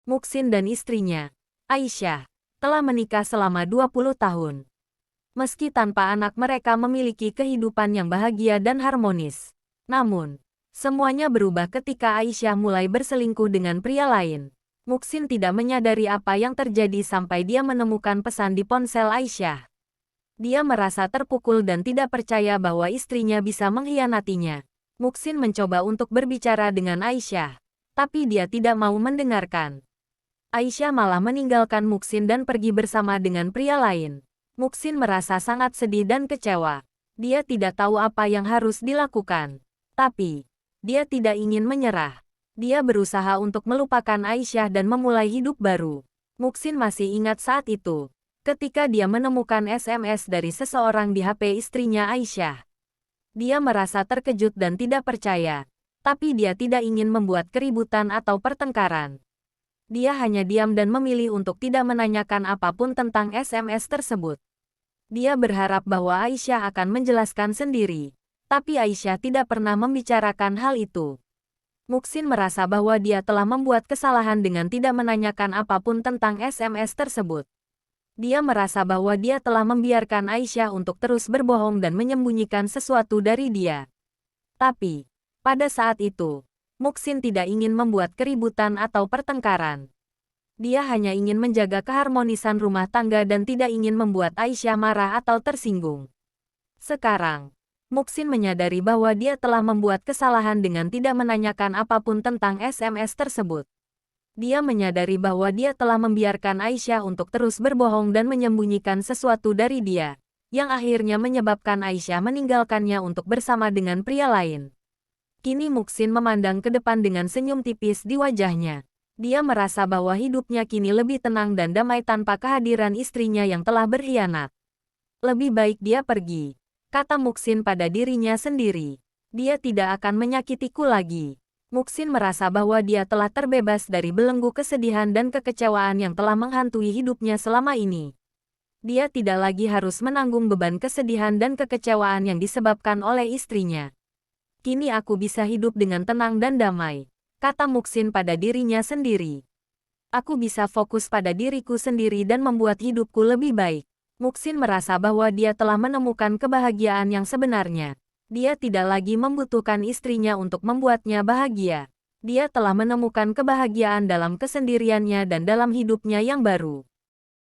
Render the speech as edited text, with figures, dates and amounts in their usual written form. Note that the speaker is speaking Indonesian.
Muxin dan istrinya, Aisyah, telah menikah selama 20 tahun. Meski tanpa anak mereka memiliki kehidupan yang bahagia dan harmonis. Namun, semuanya berubah ketika Aisyah mulai berselingkuh dengan pria lain. Muxin tidak menyadari apa yang terjadi sampai dia menemukan pesan di ponsel Aisyah. Dia merasa terpukul dan tidak percaya bahwa istrinya bisa mengkhianatinya. Muxin mencoba untuk berbicara dengan Aisyah, tapi dia tidak mau mendengarkan. Aisyah malah meninggalkan Muxin dan pergi bersama dengan pria lain. Muxin merasa sangat sedih dan kecewa. Dia tidak tahu apa yang harus dilakukan. Tapi, dia tidak ingin menyerah. Dia berusaha untuk melupakan Aisyah dan memulai hidup baru. Muxin masih ingat saat itu, ketika dia menemukan SMS dari seseorang di HP istrinya Aisyah. Dia merasa terkejut dan tidak percaya, tapi dia tidak ingin membuat keributan atau pertengkaran. Dia hanya diam dan memilih untuk tidak menanyakan apapun tentang SMS tersebut. Dia berharap bahwa Aisyah akan menjelaskan sendiri, tapi Aisyah tidak pernah membicarakan hal itu. Muxin merasa bahwa dia telah membuat kesalahan dengan tidak menanyakan apapun tentang SMS tersebut. Dia merasa bahwa dia telah membiarkan Aisyah untuk terus berbohong dan menyembunyikan sesuatu dari dia. Tapi, pada saat itu, Muxin tidak ingin membuat keributan atau pertengkaran. Dia hanya ingin menjaga keharmonisan rumah tangga dan tidak ingin membuat Aisyah marah atau tersinggung. Sekarang, Muxin menyadari bahwa dia telah membuat kesalahan dengan tidak menanyakan apapun tentang SMS tersebut. Dia menyadari bahwa dia telah membiarkan Aisyah untuk terus berbohong dan menyembunyikan sesuatu dari dia, yang akhirnya menyebabkan Aisyah meninggalkannya untuk bersama dengan pria lain. Kini Muxin memandang ke depan dengan senyum tipis di wajahnya. Dia merasa bahwa hidupnya kini lebih tenang dan damai tanpa kehadiran istrinya yang telah berkhianat. Lebih baik dia pergi, kata Muxin pada dirinya sendiri. Dia tidak akan menyakitiku lagi. Muxin merasa bahwa dia telah terbebas dari belenggu kesedihan dan kekecewaan yang telah menghantui hidupnya selama ini. Dia tidak lagi harus menanggung beban kesedihan dan kekecewaan yang disebabkan oleh istrinya. Kini aku bisa hidup dengan tenang dan damai, kata Muxin pada dirinya sendiri. Aku bisa fokus pada diriku sendiri dan membuat hidupku lebih baik. Muxin merasa bahwa dia telah menemukan kebahagiaan yang sebenarnya. Dia tidak lagi membutuhkan istrinya untuk membuatnya bahagia. Dia telah menemukan kebahagiaan dalam kesendiriannya dan dalam hidupnya yang baru.